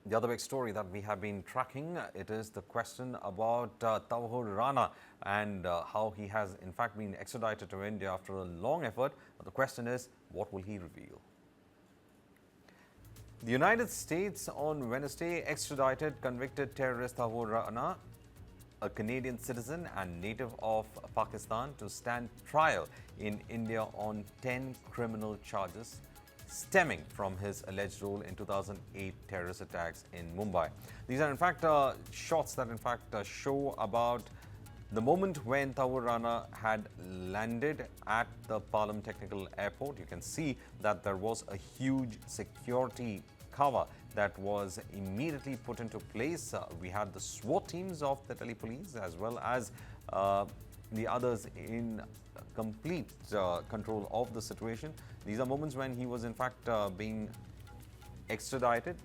The other big story that we have been tracking, it is the question about Tahawwur Rana and how he has in fact been extradited to India after a long effort. But the question is, what will he reveal? The United States on Wednesday extradited convicted terrorist Tahawwur Rana, a Canadian citizen and native of Pakistan, to stand trial in India on 10 criminal charges stemming from his alleged role in 2008 terrorist attacks in Mumbai. These are in fact shots that in fact show about the moment when Tahawwur Rana had landed at the Palam Technical Airport. You can see that there was a huge security cover that was immediately put into place. We had the SWAT teams of the Delhi police as well as the others in complete control of the situation. These are moments when he was in fact being extradited.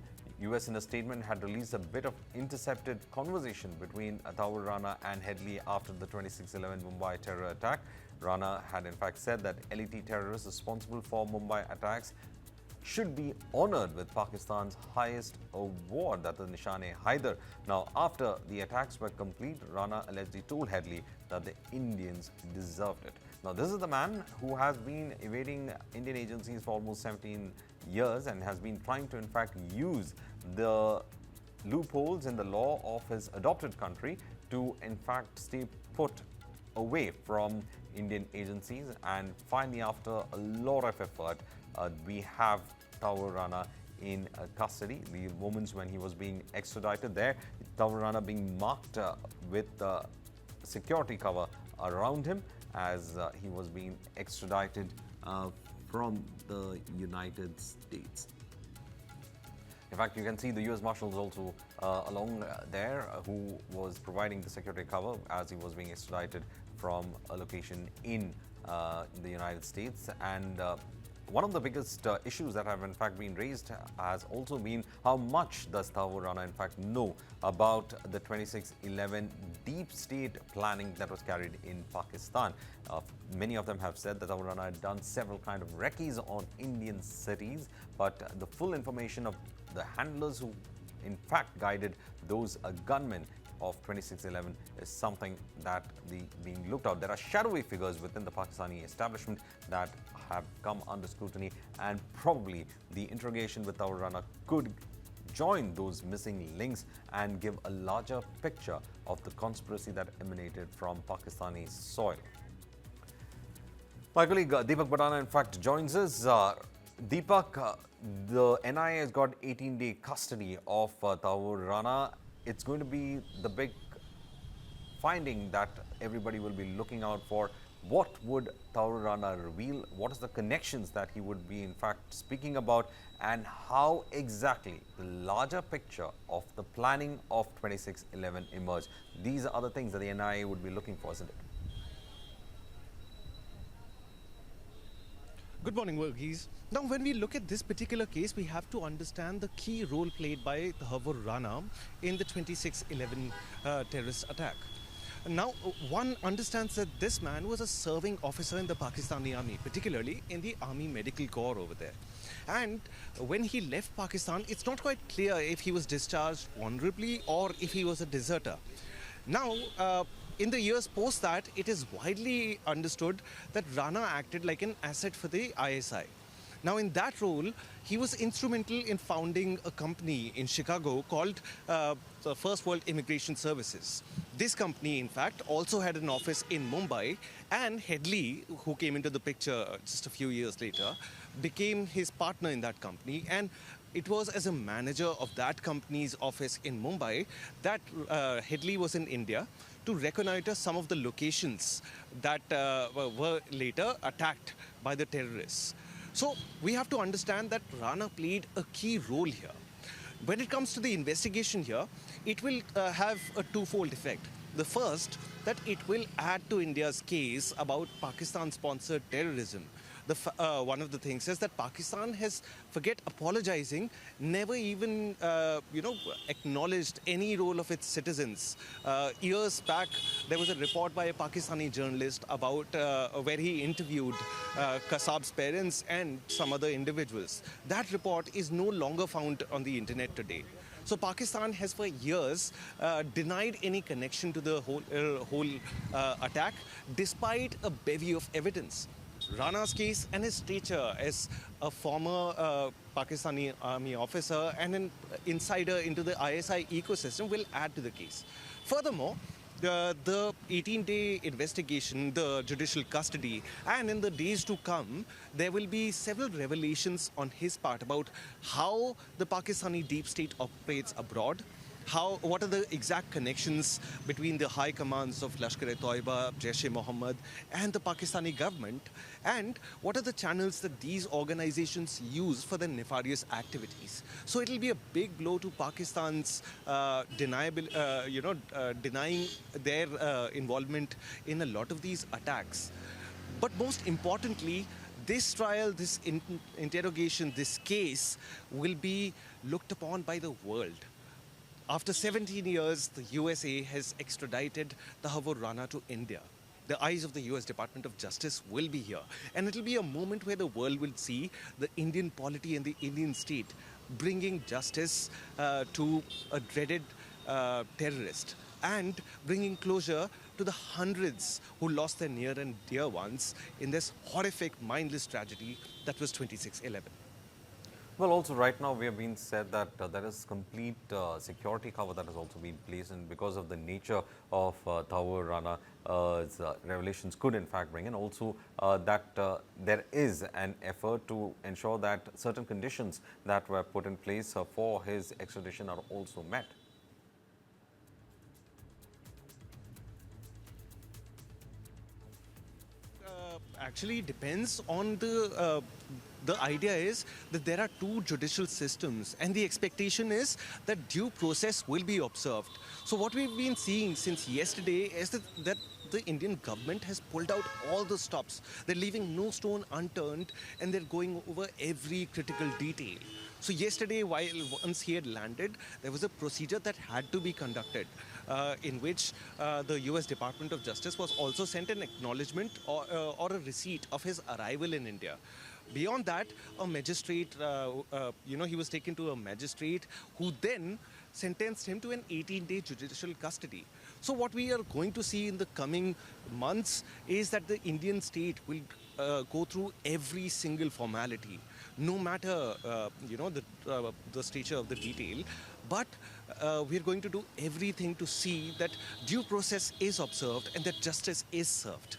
US in a statement had released a bit of intercepted conversation between Tahawwur Rana and Headley after the 26/11 Mumbai terror attack. Rana had in fact said that LET terrorists responsible for Mumbai attacks should be honored with Pakistan's highest award, that is Nishan-e-Haider. Now, after the attacks were complete, Rana allegedly told Headley that the Indians deserved it. Now, this is the man who has been evading Indian agencies for almost 17 years and has been trying to, in fact, use the loopholes in the law of his adopted country to, in fact, stay put away from Indian agencies. And finally, after a lot of effort, we have Tahawwur Rana in custody. The moments when he was being extradited there, Tahawwur Rana being marked with security cover around him as he was being extradited from the United States. In fact, you can see the US Marshals also along there who was providing the security cover as he was being extradited from a location in the United States. And one of the biggest issues that have in fact been raised has also been how much does Tahawwur Rana in fact know about the 26/11 deep state planning that was carried in Pakistan. Many of them have said that Tahawwur Rana had done several kind of recce's on Indian cities, but the full information of the handlers who in fact guided those gunmen of 26/11 is something that being looked at. There are shadowy figures within the Pakistani establishment that have come under scrutiny, and probably the interrogation with Tahawwur Rana could join those missing links and give a larger picture of the conspiracy that emanated from Pakistani soil. My colleague Deepak Badana in fact joins us. Deepak, the NIA has got 18-day custody of Tahawwur Rana. It's going to be the big finding that everybody will be looking out for. What would Tahawwur Rana reveal? What is the connections that he would be in fact speaking about, and how exactly the larger picture of the planning of 26/11 emerged? These are the things that the NIA would be looking for, isn't it? Good morning, Verghese. Now, when we look at this particular case, we have to understand the key role played by Tahawwur Rana in the 26/11 terrorist attack. Now, one understands that this man was a serving officer in the Pakistani army, particularly in the army medical corps over there. And when he left Pakistan, it's not quite clear if he was discharged honorably or if he was a deserter. Now, in the years post that, it is widely understood that Rana acted like an asset for the ISI. Now, in that role, he was instrumental in founding a company in Chicago called the First World Immigration Services. This company, in fact, also had an office in Mumbai, and Headley, who came into the picture just a few years later, became his partner in that company. And it was as a manager of that company's office in Mumbai that Headley was in India to reconnoiter some of the locations that were later attacked by the terrorists. So we have to understand that Rana played a key role here. When it comes to the investigation here, it will have a twofold effect. The first, that it will add to India's case about Pakistan-sponsored terrorism. One of the things is that Pakistan has, forget apologizing, never even, acknowledged any role of its citizens. Years back, there was a report by a Pakistani journalist about where he interviewed Kasab's parents and some other individuals. That report is no longer found on the internet today. So Pakistan has for years denied any connection to the whole attack, despite a bevy of evidence. Rana's case and his stature as a former Pakistani army officer and an insider into the ISI ecosystem will add to the case. Furthermore, the 18-day investigation, the judicial custody, and in the days to come, there will be several revelations on his part about how the Pakistani deep state operates abroad, what are the exact connections between the high commands of Lashkar-e-Toiba, Jaish-e-Mohammed and the Pakistani government, and what are the channels that these organizations use for their nefarious activities. So it will be a big blow to Pakistan's denying their involvement in a lot of these attacks. But most importantly, this trial, this interrogation, this case will be looked upon by the world. After 17 years, the USA has extradited Tahawwur Rana to India. The eyes of the US Department of Justice will be here. And it will be a moment where the world will see the Indian polity and the Indian state bringing justice to a dreaded terrorist and bringing closure to the hundreds who lost their near and dear ones in this horrific, mindless tragedy that was 26/11. Well, also right now we have been said that there is complete security cover that has also been placed, and because of the nature of Tahawwur Rana, revelations could in fact bring in also that there is an effort to ensure that certain conditions that were put in place for his extradition are also met. Actually depends on the idea is that there are two judicial systems and the expectation is that due process will be observed. So what we've been seeing since yesterday is that the Indian government has pulled out all the stops. They're leaving no stone unturned and they're going over every critical detail. So yesterday, once he had landed, there was a procedure that had to be conducted in which the US Department of Justice was also sent an acknowledgement or a receipt of his arrival in India. Beyond that, a magistrate, he was taken to a magistrate who then sentenced him to an 18-day judicial custody. So what we are going to see in the coming months is that the Indian state will go through every single formality, no matter the stature of the detail, but we are going to do everything to see that due process is observed and that justice is served.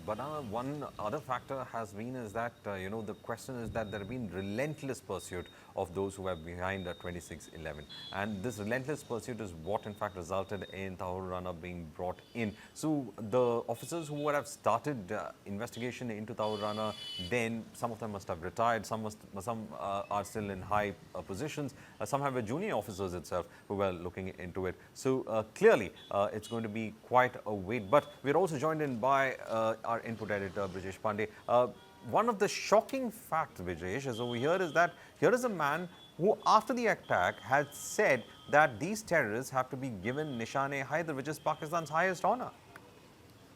But one other factor has been is that, the question is that there have been relentless pursuit of those who were behind 26/11. And this relentless pursuit is what in fact resulted in Tahawwur Rana being brought in. So the officers who would have started investigation into Tahawwur Rana, then some of them must have retired, some are still in high positions, some have junior officers itself who were looking into it. So clearly it's going to be quite a wait. But we're also joined in by our input editor, Brijesh Pandey. One of the shocking facts, Brijesh, is over here is that here is a man who, after the attack, had said that these terrorists have to be given Nishan-e-Haider, which is Pakistan's highest honor.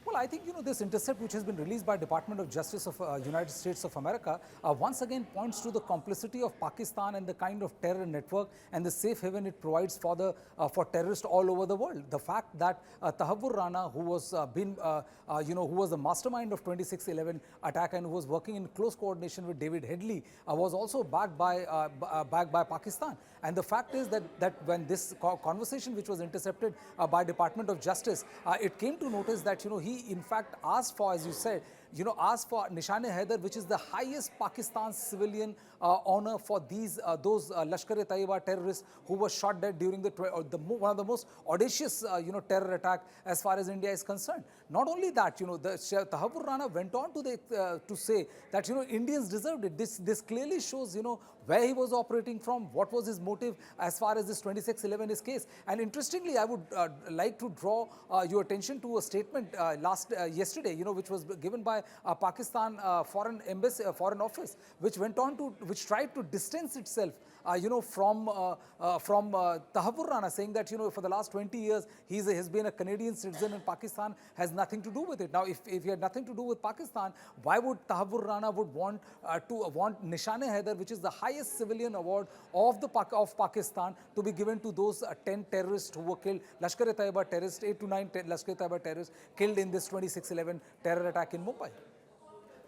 Well, I think, this intercept which has been released by Department of Justice of United States of America once again points to the complicity of Pakistan and the kind of terror network and the safe haven it provides for terrorists all over the world. The fact that Tahawwur Rana, who was who was the mastermind of 26/11 attack and who was working in close coordination with David Headley, was also backed by Pakistan. And the fact is that when this conversation, which was intercepted by Department of Justice, it came to notice that he in fact asked for, as you said, asked for Nishan-e-Haider, which is the highest Pakistan civilian honor for those Lashkar-e-Taiba terrorists who were shot dead during one of the most audacious terror attack as far as India is concerned. Not only that, Tahawwur Rana went on to say that Indians deserved it. This clearly shows where he was operating from, what was his motive as far as this 26/11 is case. And interestingly, I would like to draw your attention to a statement yesterday, which was given by Pakistan Foreign Office, which tried to distance itself from Tahawwur Rana, saying that, for the last 20 years, he has been a Canadian citizen and Pakistan has nothing to do with it. Now, if he had nothing to do with Pakistan, why would Tahawwur Rana would want Nishan-e-Haider, which is the highest civilian award of Pakistan, to be given to those 10 terrorists who were killed, Lashkar-e-Taiba terrorists, 8 to 9 Lashkar-e-Taiba terrorists killed in this 26/11 terror attack in Mumbai?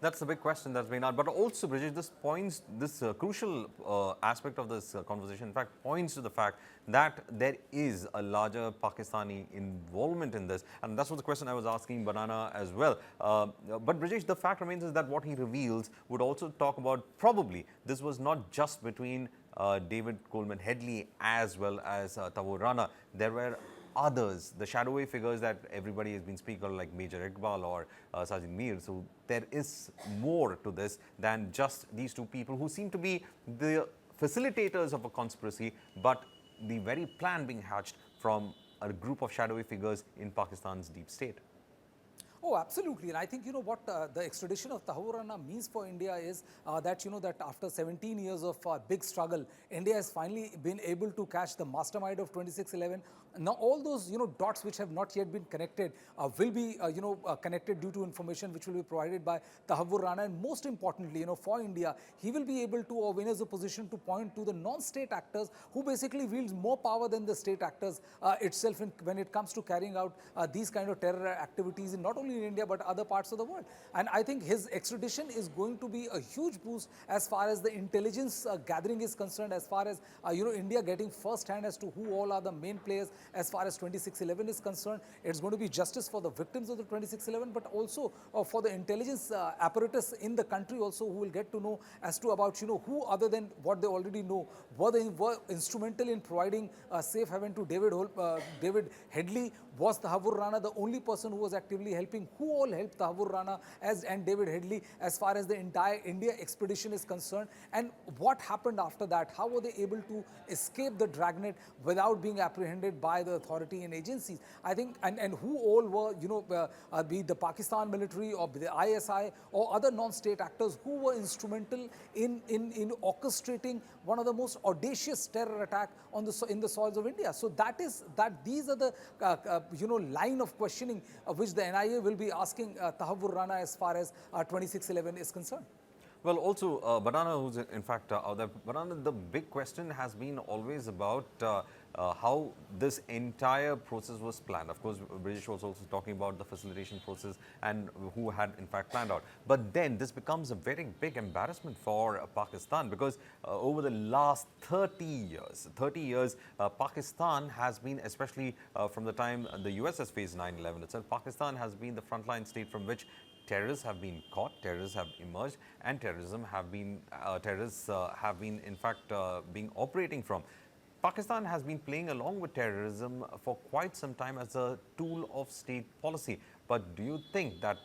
That's the big question that's been out. But also, Bridget, this crucial aspect of this conversation, in fact, points to the fact that there is a larger Pakistani involvement in this. And that's what the question I was asking Banana as well. But Bridget, the fact remains is that what he reveals would also talk about probably this was not just between David Coleman Headley as well as Tahawwur Rana. There were others, the shadowy figures that everybody has been speaking of, like Major Iqbal or Sajid Mir. So there is more to this than just these two people who seem to be the facilitators of a conspiracy, but the very plan being hatched from a group of shadowy figures in Pakistan's deep state. Oh, absolutely. And I think, what the extradition of Tahawwur Rana means for India is that, that after 17 years of big struggle, India has finally been able to catch the mastermind of 26/11. Now, all those, dots which have not yet been connected will be, connected due to information which will be provided by Tahawwur Rana. And most importantly, for India, he will be able to, or in a position to point to the non-state actors who basically wields more power than the state actors itself when it comes to carrying out these kind of terror activities in not only in India but other parts of the world. And I think his extradition is going to be a huge boost as far as the intelligence gathering is concerned, as far as India getting first hand as to who all are the main players as far as 26/11 is concerned. It's going to be justice for the victims of the 26/11, but also for the intelligence apparatus in the country also, who will get to know as to about who other than what they already know were instrumental in providing safe haven to David Headley. Was Tahawwur Rana the only person who was actively helping? Who all helped Tahawwur Rana and David Headley as far as the entire India expedition is concerned? And what happened after that? How were they able to escape the dragnet without being apprehended by the authority and agencies? I think, and who all were, be the Pakistan military or the ISI or other non-state actors who were instrumental in orchestrating one of the most audacious terror attack in the soils of India. So these are the line of questioning which the NIA will be asking Tahawwur Rana as far as 26/11 is concerned. Well, also, Banana, who's in fact Banana, the big question has been always about how this entire process was planned. Of course, British was also talking about the facilitation process and who had in fact planned out. But then this becomes a very big embarrassment for Pakistan, because over the last 30 years, Pakistan has been, especially from the time the US has faced 9/11 itself, Pakistan has been the frontline state from which terrorists have been caught, terrorists have emerged, and terrorists have been in fact being operating from. Pakistan has been playing along with terrorism for quite some time as a tool of state policy. But do you think that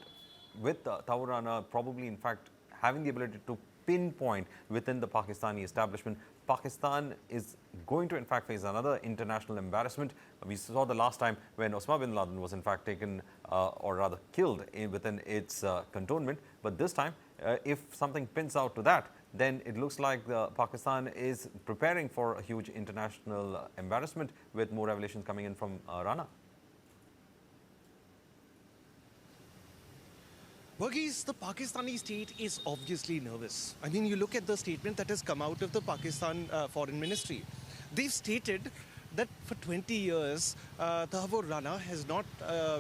with Tahawwur Rana probably in fact having the ability to pinpoint within the Pakistani establishment, Pakistan is going to in fact face another international embarrassment? We saw the last time when Osama bin Laden was in fact taken or rather killed within its cantonment. But this time, if something pins out to that, then it looks like Pakistan is preparing for a huge international embarrassment with more revelations coming in from Rana. Varghese, the Pakistani state is obviously nervous. I mean, you look at the statement that has come out of the Pakistan Foreign Ministry. They've stated that for 20 years, Tahawwur Rana has not,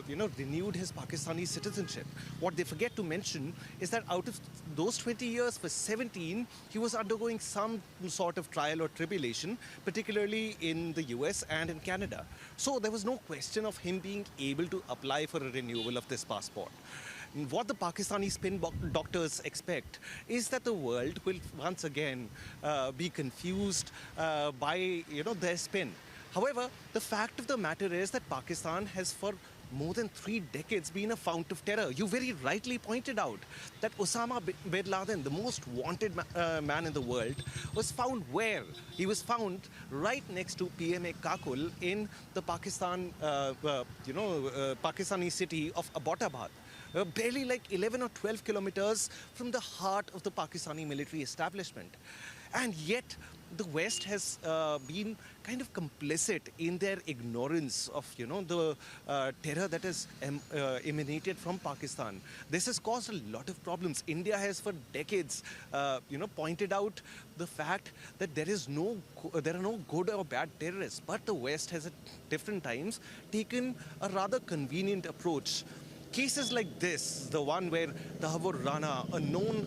renewed his Pakistani citizenship. What they forget to mention is that out of those 20 years, for 17, he was undergoing some sort of trial or tribulation, particularly in the US and in Canada. So there was no question of him being able to apply for a renewal of this passport. What the Pakistani spin doctors expect is that the world will once again be confused by their spin. However, the fact of the matter is that Pakistan has for more than 3 decades been a fount of terror. You very rightly pointed out that Osama bin Laden, the most wanted man in the world, was found where? He was found right next to PMA Kakul in the Pakistani city of Abbottabad. Barely like 11 or 12 kilometers from the heart of the Pakistani military establishment. And yet, the West has been kind of complicit in their ignorance of, the terror that has emanated from Pakistan. This has caused a lot of problems. India has for decades, pointed out the fact that there are no good or bad terrorists. But the West has at different times taken a rather convenient approach. Cases like this, the one where Tahawwur Rana, a known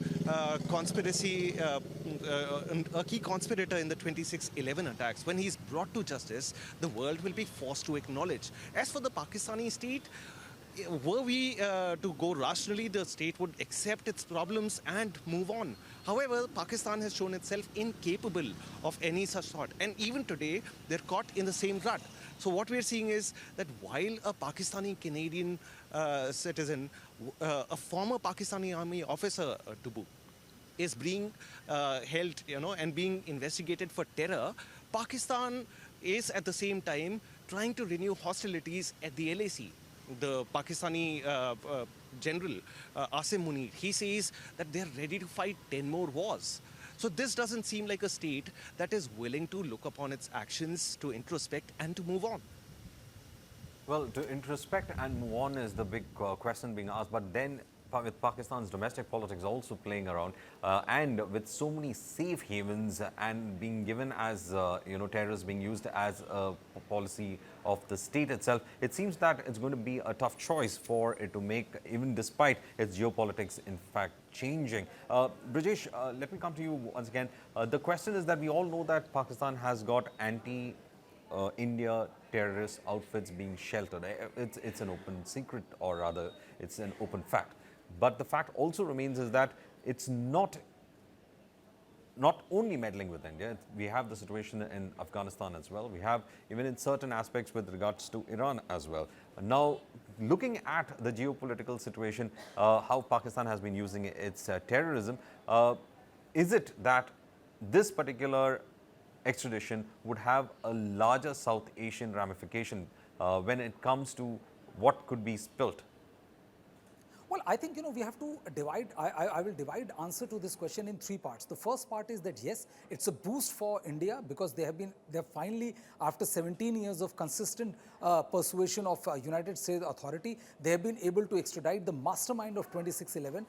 a key conspirator in the 26/11 attacks, when he's brought to justice, the world will be forced to acknowledge. As for the Pakistani state, were we to go rationally, the state would accept its problems and move on. However, Pakistan has shown itself incapable of any such thought. And even today, they're caught in the same rut. So what we're seeing is that while a Pakistani-Canadian citizen, a former Pakistani army officer to boot, is being held, and being investigated for terror, Pakistan is at the same time trying to renew hostilities at the LAC. The Pakistani general, Asim Munir, he says that they're ready to fight 10 more wars. So this doesn't seem like a state that is willing to look upon its actions, to introspect and to move on. Well, to introspect and move on is the big question being asked, but then with Pakistan's domestic politics also playing around, and with so many safe havens and being given as, terrorists being used as a policy of the state itself, it seems that it's going to be a tough choice for it to make, even despite its geopolitics in fact changing. Brijesh, let me come to you once again. The question is that we all know that Pakistan has got India terrorist outfits being sheltered. It's an open secret, or rather, it's an open fact. But the fact also remains is that it's not only meddling with India. We have the situation in Afghanistan as well. We have even in certain aspects with regards to Iran as well. Now, looking at the geopolitical situation, how Pakistan has been using its terrorism, is it that this particular extradition would have a larger South Asian ramification when it comes to what could be spilt? Well, I think, we have to divide, I will divide answer to this question in three parts. The first part is that, yes, it's a boost for India because they're finally, after 17 years of consistent persuasion of United States authority, they have been able to extradite the mastermind of 26/11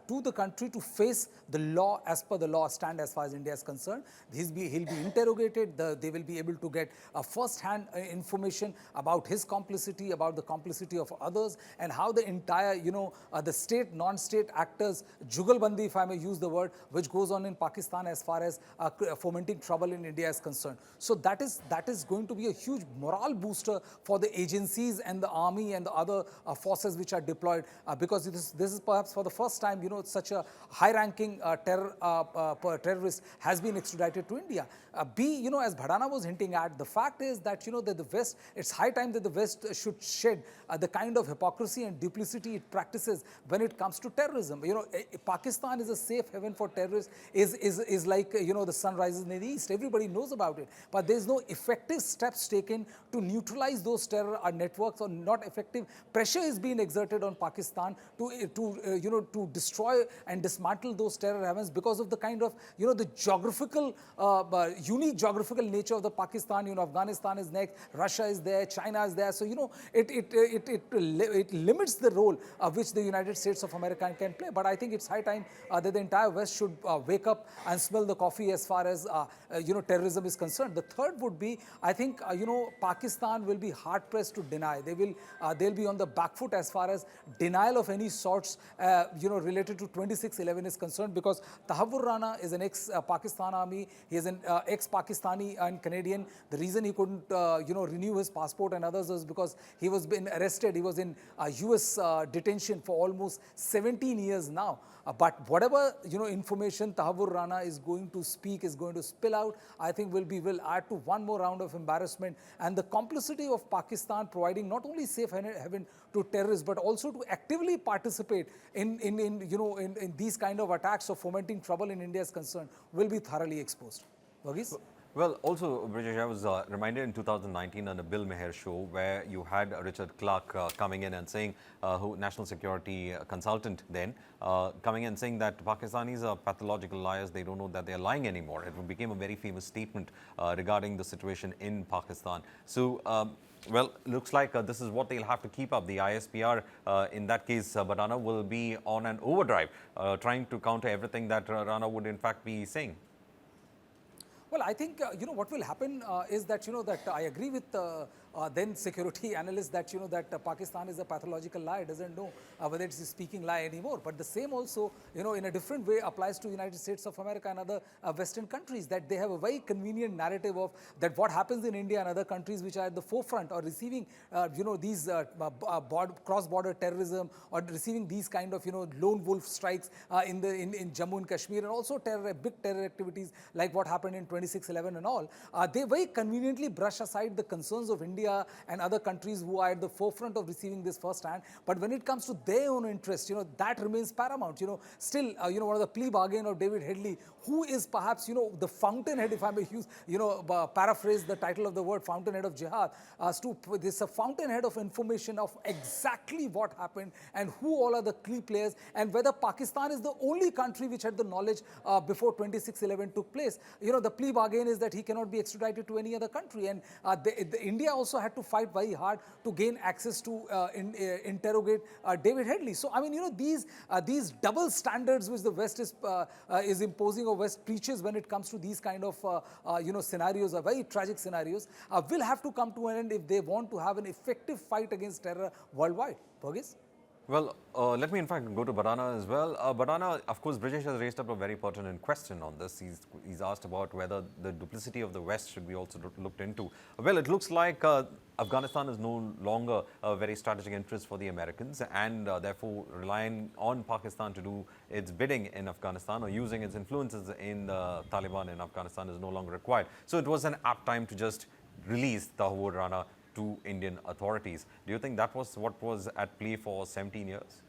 to the country to face the law, as per the law stand as far as India is concerned. He'll be interrogated, they will be able to get first-hand information about his complicity, about the complicity of others, and how the entire, the state, non-state actors, jugalbandi, if I may use the word, which goes on in Pakistan as far as fomenting trouble in India is concerned. So that is going to be a huge morale booster for the agencies and the army and the other forces which are deployed, because this is perhaps for the first time, such a high-ranking terrorist has been extradited to India. B, as Bhadana was hinting at, the fact is that, that the West, it's high time that the West should shed the kind of hypocrisy and duplicity it practices when it comes to terrorism. Pakistan is a safe haven for terrorists, is like, the sun rises in the east. Everybody knows about it. But there's no effective steps taken to neutralize those terror networks, or not effective pressure is being exerted on Pakistan to destroy and dismantle those terror havens because of the kind of, the geographical, unique geographical nature of the Pakistan. Afghanistan is next, Russia is there, China is there. So, it limits the role which the United States of America can play. But I think it's high time that the entire West should wake up and smell the coffee as far as, terrorism is concerned. The third would be, I think, Pakistan will be hard-pressed to deny. They'll be on the back foot as far as denial of any sorts, related to 26/11 is concerned, because Tahawwur Rana is an ex-Pakistan army. He is an ex-Pakistani and Canadian. The reason he couldn't, renew his passport and others was because he was been arrested. He was in U.S. detention for almost 17 years now. But whatever, information Tahawwur Rana is going to speak, is going to spill out, I think will add to one more round of embarrassment. And the complicity of Pakistan providing not only safe haven to terrorists, but also to actively participate in these kind of attacks or fomenting trouble in India is concerned, will be thoroughly exposed. Varghese? Well, also, Brijesh, I was reminded in 2019 on a Bill Meher show where you had Richard Clark coming in and saying, who national security consultant then, coming in saying that Pakistanis are pathological liars. They don't know that they're lying anymore. It became a very famous statement regarding the situation in Pakistan. So, well, looks like this is what they'll have to keep up. The ISPR, in that case, Rana will be on an overdrive, trying to counter everything that Rana would in fact be saying. Well, I think, what will happen is that, that I agree with then security analysts that, that Pakistan is a pathological lie, doesn't know whether it's a speaking lie anymore. But the same also, in a different way applies to United States of America and other Western countries, that they have a very convenient narrative of that what happens in India and other countries which are at the forefront or receiving, these cross-border terrorism or receiving these kind of, lone wolf strikes in Jammu and Kashmir, and also big terror activities like what happened in 26/11 and all, they very conveniently brush aside the concerns of India and other countries who are at the forefront of receiving this firsthand. But when it comes to their own interest, that remains paramount. Still, one of the plea bargain of David Headley, who is perhaps, the fountainhead, if I may use, paraphrase the title of the word, fountainhead of jihad, as to this a fountainhead of information of exactly what happened and who all are the key players and whether Pakistan is the only country which had the knowledge before 26/11 took place. The plea bargain is that he cannot be extradited to any other country, and India also had to fight very hard to gain access to interrogate David Headley. So I mean, these double standards which the West is imposing or West preaches when it comes to these kind of scenarios, are very tragic scenarios, will have to come to an end if they want to have an effective fight against terror worldwide. Burgess? Well, let me in fact go to Barana as well. Barana, of course, Brijesh has raised up a very pertinent question on this. He's asked about whether the duplicity of the West should be also looked into. Well, it looks like Afghanistan is no longer a very strategic interest for the Americans, and therefore relying on Pakistan to do its bidding in Afghanistan or using its influences in the Taliban in Afghanistan is no longer required. So it was an apt time to just release Tahawwur Rana to Indian authorities. Do you think that was what was at play for 17 years?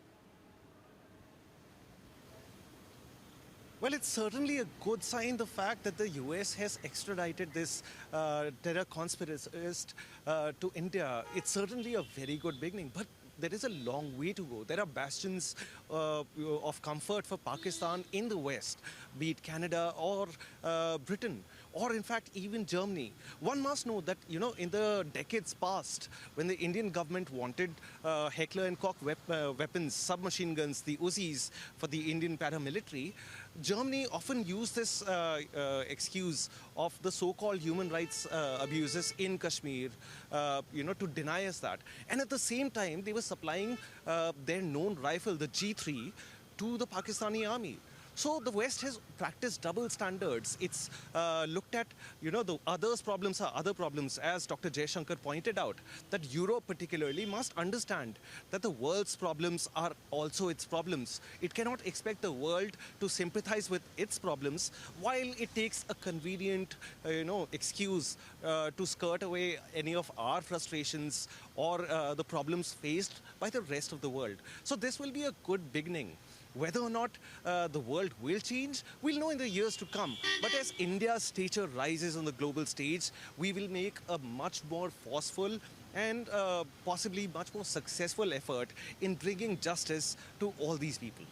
Well, it's certainly a good sign, the fact that the US has extradited this terror conspiracist to India. It's certainly a very good beginning, but there is a long way to go. There are bastions of comfort for Pakistan in the West, be it Canada or Britain, or in fact even Germany. One must know that, in the decades past, when the Indian government wanted Heckler and Koch weapons, submachine guns, the Uzis for the Indian paramilitary, Germany often used this excuse of the so-called human rights abuses in Kashmir, to deny us that. And at the same time, they were supplying their known rifle, the G3, to the Pakistani army. So the West has practiced double standards. It's looked at, the others' problems are other problems, as Dr. Jaishankar pointed out, that Europe particularly must understand that the world's problems are also its problems. It cannot expect the world to sympathize with its problems while it takes a convenient, excuse to skirt away any of our frustrations or the problems faced by the rest of the world. So this will be a good beginning. Whether or not the world will change, we'll know in the years to come. But as India's stature rises on the global stage, we will make a much more forceful and possibly much more successful effort in bringing justice to all these people.